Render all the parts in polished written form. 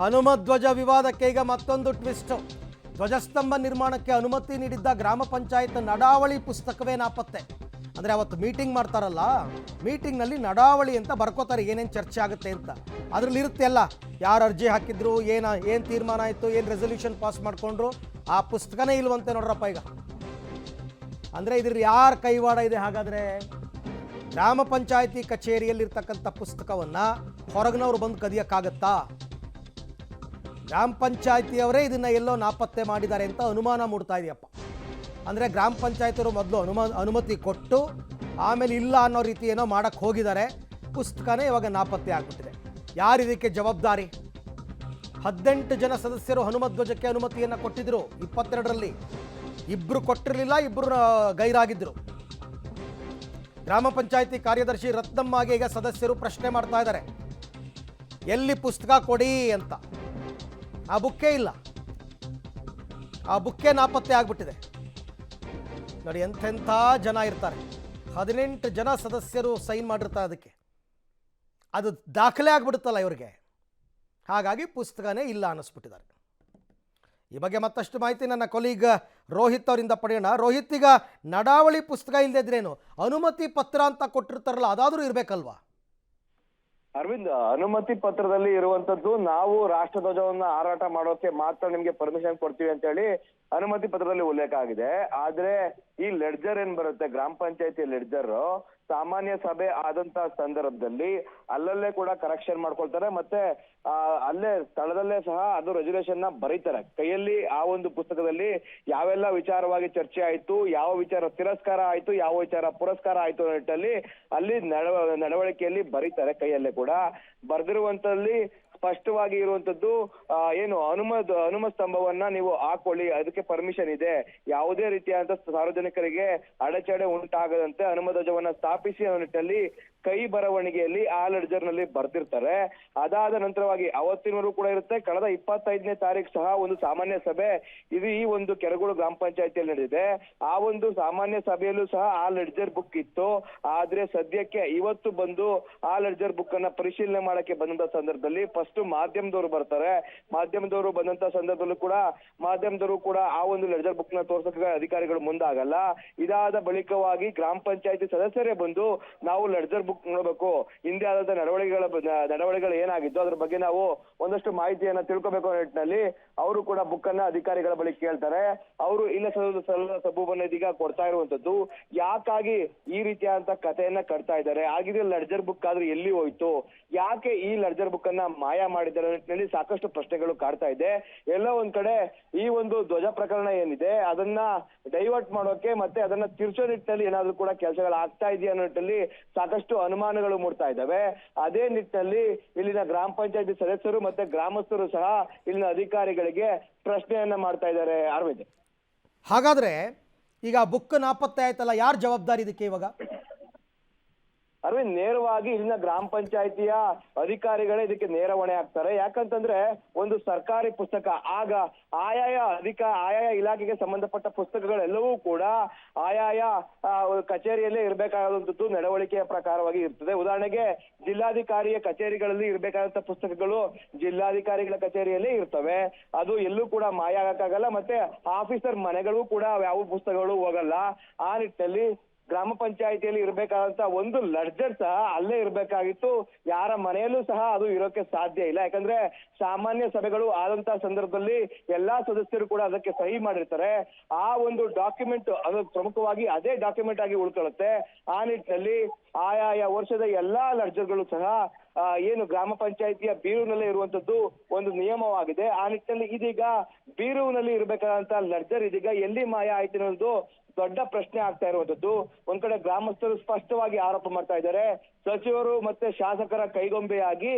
ಹನುಮಧ್ವಜ ವಿವಾದಕ್ಕೆ ಈಗ ಮತ್ತೊಂದು ಟ್ವಿಸ್ಟ್. ಧ್ವಜಸ್ತಂಭ ನಿರ್ಮಾಣಕ್ಕೆ ಅನುಮತಿ ನೀಡಿದ್ದ ಗ್ರಾಮ ಪಂಚಾಯತ್ ನಡಾವಳಿ ಪುಸ್ತಕವೇ ನಾಪತ್ತೆ. ಅಂದರೆ ಅವತ್ತು ಮೀಟಿಂಗ್ ಮಾಡ್ತಾರಲ್ಲ, ಮೀಟಿಂಗ್ನಲ್ಲಿ ನಡಾವಳಿ ಅಂತ ಬರ್ಕೋತಾರೆ, ಏನೇನು ಚರ್ಚೆ ಆಗುತ್ತೆ ಅಂತ. ಅದರಲ್ಲಿ ಇರುತ್ತೆ ಅಲ್ಲ, ಯಾರು ಅರ್ಜಿ ಹಾಕಿದ್ರು, ಏನು ತೀರ್ಮಾನ ಆಯಿತು, ಏನು ರೆಸೊಲ್ಯೂಷನ್ ಪಾಸ್ ಮಾಡಿಕೊಂಡ್ರು, ಆ ಪುಸ್ತಕನೇ ಇಲ್ವಂತೆ ನೋಡ್ರಪ್ಪ ಈಗ. ಅಂದರೆ ಇದ್ರ ಯಾರ ಕೈವಾಡ ಇದೆ ಹಾಗಾದರೆ? ಗ್ರಾಮ ಪಂಚಾಯತಿ ಕಚೇರಿಯಲ್ಲಿರ್ತಕ್ಕಂಥ ಪುಸ್ತಕವನ್ನು ಹೊರಗಿನವ್ರು ಬಂದು ಕದಿಯೋಕ್ಕಾಗತ್ತಾ? ಗ್ರಾಮ ಪಂಚಾಯತಿಯವರೇ ಇದನ್ನು ಎಲ್ಲೋ ನಾಪತ್ತೆ ಮಾಡಿದ್ದಾರೆ ಅಂತ ಅನುಮಾನ ಮೂಡ್ತಾ ಇದೆಯಪ್ಪ. ಅಂದರೆ ಗ್ರಾಮ ಪಂಚಾಯತಿಯವರು ಮೊದಲು ಅನುಮತಿ ಕೊಟ್ಟು ಆಮೇಲೆ ಇಲ್ಲ ಅನ್ನೋ ರೀತಿ ಏನೋ ಮಾಡೋಕ್ಕೆ ಹೋಗಿದ್ದಾರೆ. ಪುಸ್ತಕನೇ ಇವಾಗ ನಾಪತ್ತೆ ಆಗಿಬಿಟ್ಟಿದೆ. ಯಾರು ಇದಕ್ಕೆ ಜವಾಬ್ದಾರಿ? 18 ಜನ ಸದಸ್ಯರು ಹನುಮಧ್ವಜಕ್ಕೆ ಅನುಮತಿಯನ್ನು ಕೊಟ್ಟಿದ್ದರು 22ರಲ್ಲಿ. ಇಬ್ಬರು ಕೊಟ್ಟಿರಲಿಲ್ಲ, ಇಬ್ಬರು ಗೈರಾಗಿದ್ದರು. ಗ್ರಾಮ ಪಂಚಾಯತಿ ಕಾರ್ಯದರ್ಶಿ ರತ್ನಮ್ಮಗೆ ಈಗ ಸದಸ್ಯರು ಪ್ರಶ್ನೆ ಮಾಡ್ತಾ ಇದ್ದಾರೆ, ಎಲ್ಲಿ ಪುಸ್ತಕ ಕೊಡಿ ಅಂತ. ಆ ಬುಕ್ಕೇ ಇಲ್ಲ, ಆ ಬುಕ್ಕೇ ನಾಪತ್ತೆ ಆಗಿಬಿಟ್ಟಿದೆ. ನೋಡಿ ಎಂಥೆಂಥ ಜನ ಇರ್ತಾರೆ. 18 ಜನ ಸದಸ್ಯರು ಸೈನ್ ಮಾಡಿರ್ತಾರೆ ಅದಕ್ಕೆ. ಅದು ದಾಖಲೆ ಆಗಿಬಿಡುತ್ತಲ್ಲ ಇವ್ರಿಗೆ. ಹಾಗಾಗಿ ಪುಸ್ತಕನೇ ಇಲ್ಲ ಅನ್ನಿಸ್ಬಿಟ್ಟಿದ್ದಾರೆ. ಈ ಬಗ್ಗೆ ಮತ್ತಷ್ಟು ಮಾಹಿತಿ ನನ್ನ ಕೊಲೀಗ್ ರೋಹಿತ್ ಅವರಿಂದ ಪಡೆಯೋಣ. ರೋಹಿತ್, ಈಗ ನಡಾವಳಿ ಪುಸ್ತಕ ಇಲ್ಲದಿದ್ರೇನು ಅನುಮತಿ ಪತ್ರ ಅಂತ ಕೊಟ್ಟಿರ್ತಾರಲ್ಲ, ಅದಾದರೂ ಇರಬೇಕಲ್ವಾ? ಅರವಿಂದ್, ಅನುಮತಿ ಪತ್ರದಲ್ಲಿ ಇರುವಂತದ್ದು ನಾವು ರಾಷ್ಟ್ರಧ್ವಜವನ್ನ ಹಾರಾಟ ಮಾಡೋಕೆ ಮಾತ್ರ ನಿಮ್ಗೆ ಪರ್ಮಿಷನ್ ಕೊಡ್ತೀವಿ ಅಂತ ಹೇಳಿ ಅನುಮತಿ ಪತ್ರದಲ್ಲಿ ಉಲ್ಲೇಖ ಆಗಿದೆ. ಆದ್ರೆ ಈ ಲೆಡ್ಜರ್ ಏನ್ ಬರುತ್ತೆ, ಗ್ರಾಮ ಪಂಚಾಯತಿ ಲೆಡ್ಜರ್, ಸಾಮಾನ್ಯ ಸಭೆ ಆದಂತ ಸಂದರ್ಭದಲ್ಲಿ ಅಲ್ಲಲ್ಲೇ ಕೂಡ ಕರೆಕ್ಷನ್ ಮಾಡ್ಕೊಳ್ತಾರೆ. ಮತ್ತೆ ಅಲ್ಲೇ ಸ್ಥಳದಲ್ಲೇ ಸಹ ಅದು ರೆಸಲ್ಯೂಷನ್ ನ ಬರೀತಾರೆ ಕೈಯಲ್ಲಿ. ಆ ಒಂದು ಪುಸ್ತಕದಲ್ಲಿ ಯಾವೆಲ್ಲ ವಿಚಾರವಾಗಿ ಚರ್ಚೆ ಆಯ್ತು, ಯಾವ ವಿಚಾರ ತಿರಸ್ಕಾರ ಆಯ್ತು, ಯಾವ ವಿಚಾರ ಪುರಸ್ಕಾರ ಆಯ್ತು ನಿಟ್ಟಲ್ಲಿ ಅಲ್ಲಿ ನಡವಳಿಕೆಯಲ್ಲಿ ಬರೀತಾರೆ ಕೈಯಲ್ಲೇ ಕೂಡ. ಬರ್ದಿರುವಂತಲ್ಲಿ ಸ್ಪಷ್ಟವಾಗಿ ಇರುವಂತದ್ದು ಏನು ಹನುಮ ಸ್ತಂಭವನ್ನ ನೀವು ಹಾಕೊಳ್ಳಿ, ಅದಕ್ಕೆ ಪರ್ಮಿಷನ್ ಇದೆ, ಯಾವುದೇ ರೀತಿಯಾದಂತ ಸಾರ್ವಜನಿಕರಿಗೆ ಅಡಚಣೆ ಉಂಟಾಗದಂತೆ ಹನುಮಧ್ವಜವನ್ನ ಸ್ಥಾಪಿಸಿ ಅನ್ನೋ ನಿಟ್ಟಿನಲ್ಲಿ ಕೈ ಬರವಣಿಗೆಯಲ್ಲಿ ಆ ಲೆಡ್ಜರ್ ನಲ್ಲಿ ಬರ್ದಿರ್ತಾರೆ. ಅದಾದ ನಂತರವಾಗಿ ಅವತ್ತಿನವರೆಗೂ ಕೂಡ ಇರುತ್ತೆ. ಕಳೆದ 25ನೇ ತಾರೀಕು ಸಹ ಒಂದು ಸಾಮಾನ್ಯ ಸಭೆ ಇದು ಈ ಒಂದು ಕೆರಗೋಡು ಗ್ರಾಮ ಪಂಚಾಯತಿಯಲ್ಲಿ ನಡೆದಿದೆ. ಆ ಒಂದು ಸಾಮಾನ್ಯ ಸಭೆಯಲ್ಲೂ ಸಹ ಆ ಲೆಡ್ಜರ್ ಬುಕ್ ಇತ್ತು. ಆದ್ರೆ ಸದ್ಯಕ್ಕೆ ಇವತ್ತು ಬಂದು ಆ ಲೆಡ್ಜರ್ ಬುಕ್ ಅನ್ನ ಪರಿಶೀಲನೆ ಮಾಡಕ್ಕೆ ಬಂದಂತ ಸಂದರ್ಭದಲ್ಲಿ ಫಸ್ಟ್ ಮಾಧ್ಯಮದವರು ಬರ್ತಾರೆ. ಮಾಧ್ಯಮದವರು ಬಂದಂತ ಸಂದರ್ಭದಲ್ಲೂ ಕೂಡ ಮಾಧ್ಯಮದವರು ಕೂಡ ಆ ಒಂದು ಲೆಡ್ಜರ್ ಬುಕ್ ನ ತೋರ್ಸಕ್ಕೆ ಅಧಿಕಾರಿಗಳು ಮುಂದಾಗಲ್ಲ. ಇದಾದ ಬಳಿಕವಾಗಿ ಗ್ರಾಮ ಪಂಚಾಯತಿ ಸದಸ್ಯರೇ ಬಂದು ನಾವು ಲೆಡ್ಜರ್ ಬುಕ್ ನೋಡಬೇಕು, ಹಿಂದೆ ಆದಂತ ನಡವಳಿಕೆಗಳು ಏನಾಗಿತ್ತು ಅದ್ರ ಬಗ್ಗೆ ನಾವು ಒಂದಷ್ಟು ಮಾಹಿತಿಯನ್ನ ತಿಳ್ಕೊಬೇಕು ಅನ್ನೋ ನಿಟ್ಟಿನಲ್ಲಿ ಅವರು ಕೂಡ ಬುಕ್ ಅನ್ನ ಅಧಿಕಾರಿಗಳ ಬಳಿ ಕೇಳ್ತಾರೆ. ಅವರು ಇಲ್ಲ ಸಬೂಬನ್ನ ಇದೀಗ ಕೊಡ್ತಾ ಇರುವಂತದ್ದು. ಯಾಕಾಗಿ ಈ ರೀತಿಯಾದಂತ ಕಥೆಯನ್ನ ಕಟ್ತಾ ಇದ್ದಾರೆ, ಆಗಿದ್ರೆ ಲೆಡ್ಜರ್ ಬುಕ್ ಆದ್ರೂ ಎಲ್ಲಿ ಹೋಯ್ತು, ಯಾಕೆ ಈ ಲೆಡ್ಜರ್ ಬುಕ್ ಅನ್ನ ಮಾಯ ಮಾಡಿದ್ದಾರೆ ನಿಟ್ಟಿನಲ್ಲಿ ಸಾಕಷ್ಟು ಪ್ರಶ್ನೆಗಳು ಕಾಡ್ತಾ ಇದೆ. ಎಲ್ಲೋ ಒಂದ್ ಕಡೆ ಈ ಒಂದು ಧ್ವಜ ಪ್ರಕರಣ ಏನಿದೆ ಅದನ್ನ ಡೈವರ್ಟ್ ಮಾಡೋಕೆ ಮತ್ತೆ ಅದನ್ನ ತಿರ್ಚೋ ನಿಟ್ಟಿನಲ್ಲಿ ಏನಾದ್ರೂ ಕೂಡ ಕೆಲಸಗಳು ಆಗ್ತಾ ಇದೆಯಾ ಅನ್ನೋ ನಿಟ್ಟಿನಲ್ಲಿ ಸಾಕಷ್ಟು ಅನುಮಾನಗಳು ಮೂಡ್ತಾ ಇದ್ದಾವೆ. ಅದೇ ನಿಟ್ಟಿನಲ್ಲಿ ಇಲ್ಲಿನ ಗ್ರಾಮ ಪಂಚಾಯತಿ ಸದಸ್ಯರು ಮತ್ತೆ ಗ್ರಾಮಸ್ಥರು ಸಹ ಇಲ್ಲಿನ ಅಧಿಕಾರಿಗಳಿಗೆ ಪ್ರಶ್ನೆಯನ್ನ ಮಾಡ್ತಾ ಇದ್ದಾರೆ. ಅರವಿಂದ್, ಹಾಗಾದ್ರೆ ಈಗ ಬುಕ್ ನಾಪತ್ತೆ ಆಯ್ತಲ್ಲ, ಯಾರು ಜವಾಬ್ದಾರಿ ಇದಕ್ಕೆ ಇವಾಗ? ಅರವಿಂದ್, ನೇರವಾಗಿ ಇಲ್ಲಿನ ಗ್ರಾಮ ಪಂಚಾಯತಿಯ ಅಧಿಕಾರಿಗಳೇ ಇದಕ್ಕೆ ನೇರ ಹೊಣೆ ಆಗ್ತಾರೆ. ಯಾಕಂತಂದ್ರೆ ಒಂದು ಸರ್ಕಾರಿ ಪುಸ್ತಕ, ಆಗ ಆಯಾಯ ಇಲಾಖೆಗೆ ಸಂಬಂಧಪಟ್ಟ ಪುಸ್ತಕಗಳೆಲ್ಲವೂ ಕೂಡ ಆಯಾಯ ಕಚೇರಿಯಲ್ಲೇ ಇರಬೇಕಾದಂತದ್ದು ನಡವಳಿಕೆಯ ಪ್ರಕಾರವಾಗಿ ಇರ್ತದೆ. ಉದಾಹರಣೆಗೆ ಜಿಲ್ಲಾಧಿಕಾರಿಯ ಕಚೇರಿಗಳಲ್ಲಿ ಇರಬೇಕಾದಂತ ಪುಸ್ತಕಗಳು ಜಿಲ್ಲಾಧಿಕಾರಿಗಳ ಕಚೇರಿಯಲ್ಲೇ ಇರ್ತವೆ. ಅದು ಎಲ್ಲೂ ಕೂಡ ಮಾಯ ಆಗಕ್ಕಾಗಲ್ಲ. ಮತ್ತೆ ಆಫೀಸರ್ ಮನೆಗಳಿಗೂ ಕೂಡ ಯಾವ ಪುಸ್ತಕಗಳು ಹೋಗಲ್ಲ. ಆ ನಿಟ್ಟಿನಲ್ಲಿ ಗ್ರಾಮ ಪಂಚಾಯತಿಯಲ್ಲಿ ಇರಬೇಕಾದಂತ ಒಂದು ಲೆಡ್ಜರ್ ಸಹ ಅಲ್ಲೇ ಇರಬೇಕಾಗಿತ್ತು. ಯಾರ ಮನೆಯಲ್ಲೂ ಸಹ ಅದು ಇರೋಕೆ ಸಾಧ್ಯ ಇಲ್ಲ. ಯಾಕಂದ್ರೆ ಸಾಮಾನ್ಯ ಸಭೆಗಳು ಆದಂತಹ ಸಂದರ್ಭದಲ್ಲಿ ಎಲ್ಲಾ ಸದಸ್ಯರು ಕೂಡ ಅದಕ್ಕೆ ಸಹಿ ಮಾಡಿರ್ತಾರೆ. ಆ ಒಂದು ಡಾಕ್ಯುಮೆಂಟ್ ಅದು ಪ್ರಮುಖವಾಗಿ ಅದೇ ಡಾಕ್ಯುಮೆಂಟ್ ಆಗಿ ಉಳ್ಕೊಳ್ಳುತ್ತೆ. ಆ ನಿಟ್ಟಿನಲ್ಲಿ ಆಯಾಯ ವರ್ಷದ ಎಲ್ಲಾ ಲೆಡ್ಜರ್ಗಳು ಸಹ ಏನು ಗ್ರಾಮ ಪಂಚಾಯತಿಯ ಬೀರುನಲ್ಲೇ ಇರುವಂತದ್ದು ಒಂದು ನಿಯಮವಾಗಿದೆ. ಆ ನಿಟ್ಟಿನಲ್ಲಿ ಇದೀಗ ಬೀರುವಿನಲ್ಲಿ ಇರಬೇಕಾದಂತ ಲೆಡ್ಜರ್ ಇದೀಗ ಎಲ್ಲಿ ಮಾಯ ಆಯ್ತು ಅನ್ನೋದು ದೊಡ್ಡ ಪ್ರಶ್ನೆ ಆಗ್ತಾ ಇರುವಂತದ್ದು. ಒಂದ್ ಕಡೆ ಗ್ರಾಮಸ್ಥರು ಸ್ಪಷ್ಟವಾಗಿ ಆರೋಪ ಮಾಡ್ತಾ ಇದ್ದಾರೆ, ಸಚಿವರು ಮತ್ತೆ ಶಾಸಕರ ಕೈಗೊಂಬೆಯಾಗಿ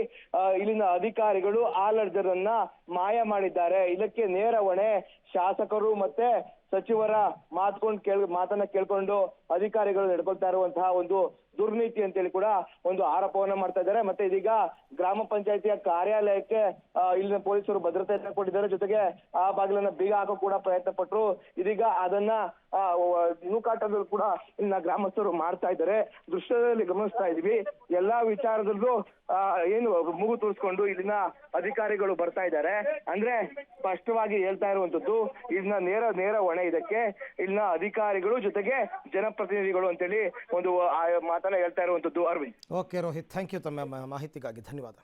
ಇಲ್ಲಿನ ಅಧಿಕಾರಿಗಳು ಆ ಲೆಡ್ಜರ್ ಅನ್ನ ಮಾಯ ಮಾಡಿದ್ದಾರೆ. ಇದಕ್ಕೆ ನೇರ ಹೊಣೆ ಶಾಸಕರು ಮತ್ತೆ ಸಚಿವರ ಮಾತನ್ನ ಕೇಳ್ಕೊಂಡು ಅಧಿಕಾರಿಗಳು ನಡ್ಕೊಳ್ತಾ ಇರುವಂತಹ ಒಂದು ದುರ್ನೀತಿ ಅಂತೇಳಿ ಕೂಡ ಒಂದು ಆರೋಪವನ್ನ ಮಾಡ್ತಾ ಇದ್ದಾರೆ. ಮತ್ತೆ ಇದೀಗ ಗ್ರಾಮ ಪಂಚಾಯತಿಯ ಕಾರ್ಯಾಲಯಕ್ಕೆ ಇಲ್ಲಿನ ಪೊಲೀಸರು ಭದ್ರತೆಯನ್ನ ಕೊಟ್ಟಿದ್ದಾರೆ. ಜೊತೆಗೆ ಆ ಬಾಗಿಲನ್ನ ಬೀಗ ಹಾಕೋ ಕೂಡ ಪ್ರಯತ್ನ ಪಟ್ರು. ಇದೀಗ ಅದನ್ನ ನೂಕಾಟದಲ್ಲೂ ಕೂಡ ಇನ್ನ ಗ್ರಾಮಸ್ಥರು ಮಾಡ್ತಾ ಇದ್ದಾರೆ. ದೃಶ್ಯದಲ್ಲಿ ಗಮನಿಸ್ತಾ ಇದೀವಿ. ಎಲ್ಲಾ ವಿಚಾರದಲ್ಲೂ ಏನು ಮೂಗು ತೋರಿಸ್ಕೊಂಡು ಇಲ್ಲಿನ ಅಧಿಕಾರಿಗಳು ಬರ್ತಾ ಇದ್ದಾರೆ. ಅಂದ್ರೆ ಸ್ಪಷ್ಟವಾಗಿ ಹೇಳ್ತಾ ಇರುವಂತದ್ದು ಇಲ್ಲಿನ ನೇರ ಹೊಣೆ ಇದಕ್ಕೆ ಇಲ್ಲಿನ ಅಧಿಕಾರಿಗಳು ಜೊತೆಗೆ ಜನಪ್ರತಿನಿಧಿಗಳು ಅಂತೇಳಿ ಒಂದು ಮಾತನ್ನ ಹೇಳ್ತಾ ಇರುವಂತದ್ದು. Aravind. Okay Rohit, thank you ತಮ್ಮ ಮಾಹಿತಿಗಾಗಿ ಧನ್ಯವಾದ.